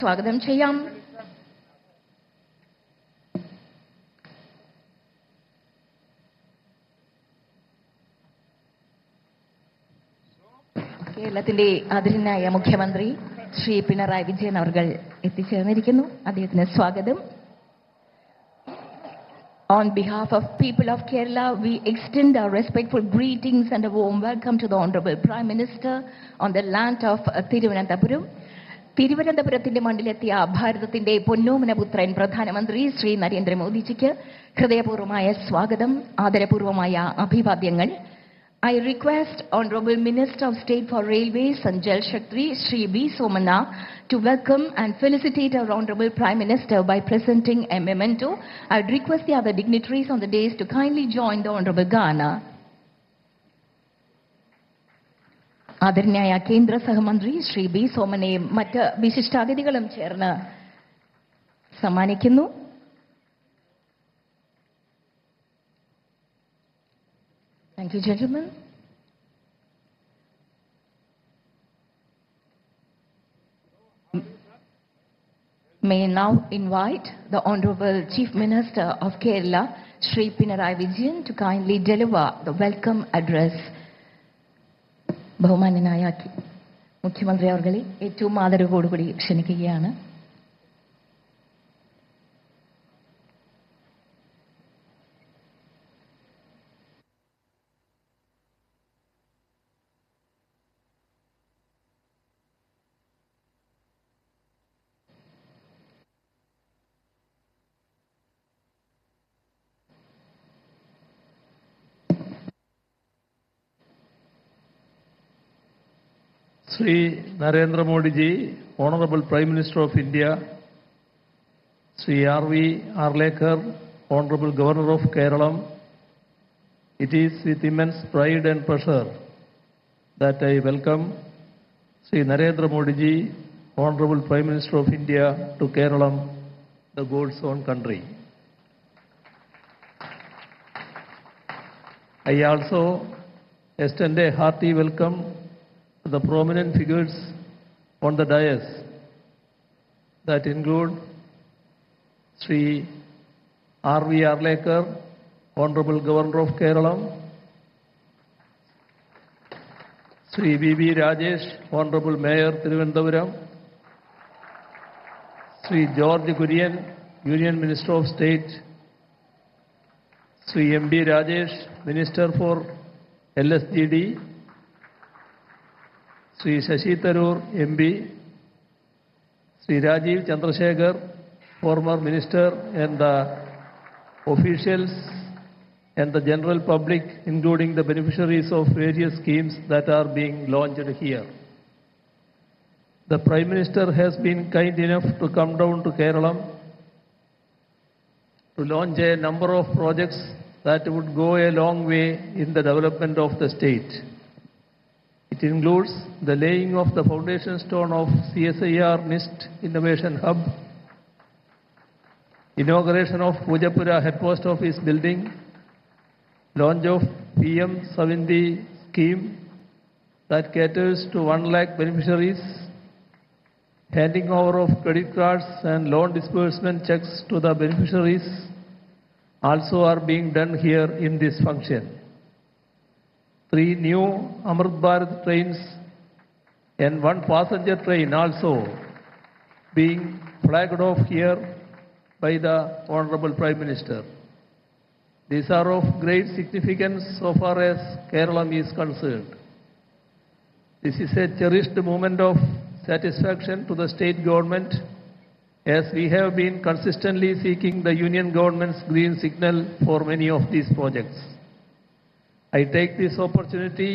സ്വാഗതം ചെയ്യാം. കേരളത്തിന്റെ ആദരണീയനായ മുഖ്യമന്ത്രി ശ്രീ പിണറായി വിജയൻ അവർ എത്തിച്ചേർന്നിരിക്കുന്നു. അദ്ദേഹത്തിന് സ്വാഗതം. On behalf of people of Kerala, we extend our respectful greetings and a warm welcome to the Honorable Prime Minister on the land of Thiruvananthapuram. തിരുവനന്തപുരത്തിന്റെ മണ്ണിലെത്തിയ ഭാരതത്തിന്റെ പൊന്നോമനപുത്രൻ പ്രധാനമന്ത്രി ശ്രീ നരേന്ദ്രമോദിജിക്ക് ഹൃദയപൂർവ്വമായ സ്വാഗതം, ആദരപൂർവ്വമായ അഭിവാദ്യങ്ങൾ. I request Honorable Minister of State for Railways and Jal Shakti, Shri V. Somana, to welcome and felicitate our Honorable Prime Minister by presenting a memento. I would request the other dignitaries on the dais to kindly join the Honorable Ghana. ആദരണീയായ കേന്ദ്ര സഹമന്ത്രി Shri B സോമനെയും മറ്റ് വിശിഷ്ടാതിഥികളും ചേർന്ന് സമ്മാനിക്കുന്നു. Thank you, gentlemen. May now invite the Honorable Chief Minister of Kerala, Shri Pinarayi Vijayan, to kindly deliver the welcome address. ബഹുമാന്യനായ മുഖ്യമന്ത്രി അവർകളെ ഏറ്റവും ആദരവോടുകൂടി ക്ഷണിക്കുകയാണ്. Sri Narendra Modi ji, Honorable Prime Minister of India, Sri R.V. Arlekar, Honorable Governor of Kerala, it is with immense pride and pleasure that I welcome Sri Narendra Modi ji, Honorable Prime Minister of India, to Kerala, the God's own country. I also extend a hearty welcome to the prominent figures on the dais that include Sri R.V. Arlekar, Honorable Governor of Kerala, Sri V.V. Rajesh, Honorable Mayor Thiruvananthapuram, Sri George Kurian, Union Minister of State, Sri M.D. Rajesh, Minister for LSGD, Sri Shashi Tharoor, MP, Sri Rajiv Chandrasekhar, former Minister, and the officials and the general public, including the beneficiaries of various schemes that are being launched here. The Prime Minister has been kind enough to come down to Kerala to launch a number of projects that would go a long way in the development of the state. It includes the laying of the foundation stone of CSIR NIST Innovation Hub, inauguration of Pujapura Head Post Office building, launch of PM Savindhi scheme that caters to 1 lakh beneficiaries, handing over of credit cards and loan disbursement checks to the beneficiaries also are being done here in this function. 3 new Amrit Bharat trains and 1 passenger train also being flagged off here by the Honorable Prime Minister. These are of great significance so far as Kerala is concerned. This is a cherished moment of satisfaction to the state government, as we have been consistently seeking the Union government's green signal for many of these projects. I take this opportunity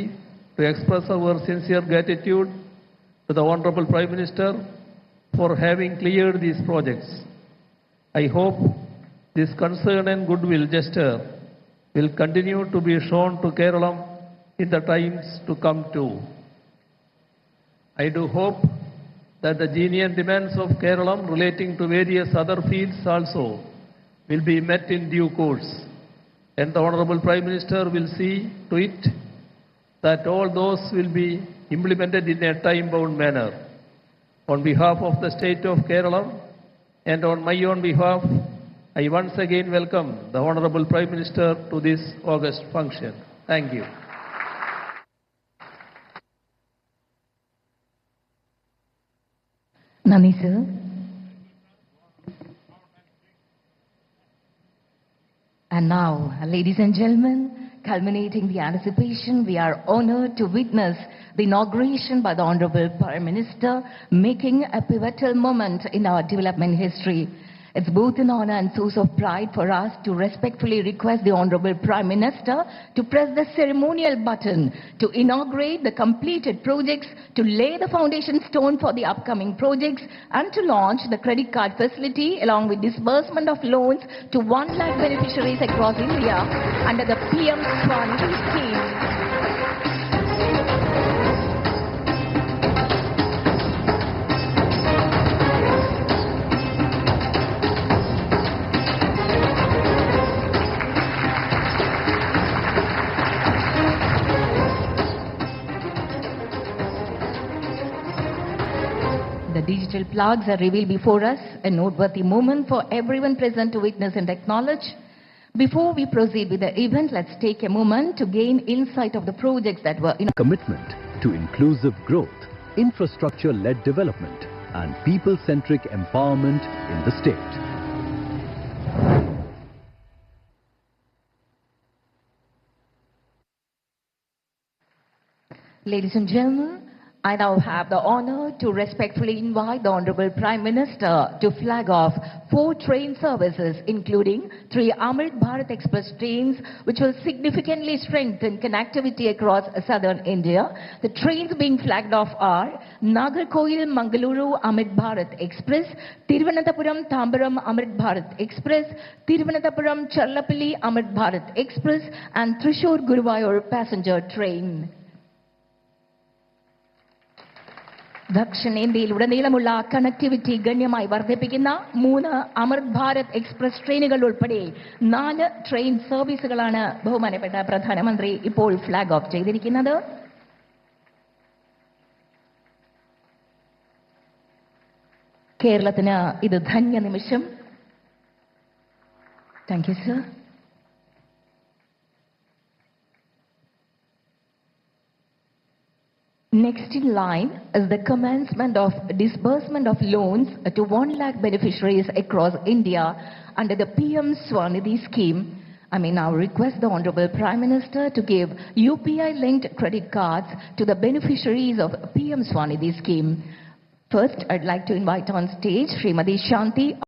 to express our sincere gratitude to the Honorable Prime Minister for having cleared these projects. I hope this concern and goodwill gesture will continue to be shown to Kerala in the times to come too. I do hope that the genuine demands of Kerala relating to various other fields also will be met in due course, and the Honorable Prime Minister will see to it that all those will be implemented in a time-bound manner. On behalf of the state of Kerala and on my own behalf, I once again welcome the Honorable Prime Minister to this august function. Thank you. Nani, sir. And now, ladies and gentlemen, culminating the anticipation, we are honored to witness the inauguration by the Honorable Prime Minister, making a pivotal moment in our development history. It's both an honor and source of pride for us to respectfully request the Honorable Prime Minister to press the ceremonial button to inaugurate the completed projects, to lay the foundation stone for the upcoming projects, and to launch the credit card facility along with disbursement of loans to 1 lakh beneficiaries across India under the PM Swanithi scheme. The digital plugs are revealed before us, a noteworthy moment for everyone present to witness and acknowledge. Before we proceed with the event, let's take a moment to gain insight of the projects that were in commitment to inclusive growth, infrastructure-led development, and people-centric empowerment in the state. Ladies and gentlemen, I now have the honor to respectfully invite the Honorable Prime Minister to flag off 4 train services, including 3 Amrit Bharat Express trains, which will significantly strengthen connectivity across southern India. The trains being flagged off are Nagarkoil Mangaluru Amrit Bharat Express, Thiruvananthapuram Tambaram Amrit Bharat Express, Thiruvananthapuram Charlapalli Amrit Bharat Express, and Thrissur Guruvayur passenger train. ദക്ഷിണേന്ത്യയിലുടനീളമുള്ള connectivity ഗണ്യമായി വർദ്ധിപ്പിക്കുന്ന 3 അമൃത് Bharat express ട്രെയിനുകൾ ഉൾപ്പെടെ 4 train സർവീസുകളാണ് ബഹുമാനപ്പെട്ട പ്രധാനമന്ത്രി ഇപ്പോൾ flag off ചെയ്തിരിക്കുന്നത്. കേരളത്തിന് ഇത് ധന്യ നിമിഷം. Thank you sir. Next in line is the commencement of disbursement of loans to 1 lakh beneficiaries across India under the PM Swanithi scheme. I may now request the Honorable Prime Minister to give UPI-linked credit cards to the beneficiaries of PM Swanithi scheme. First, I'd like to invite on stage Srimati Shanti.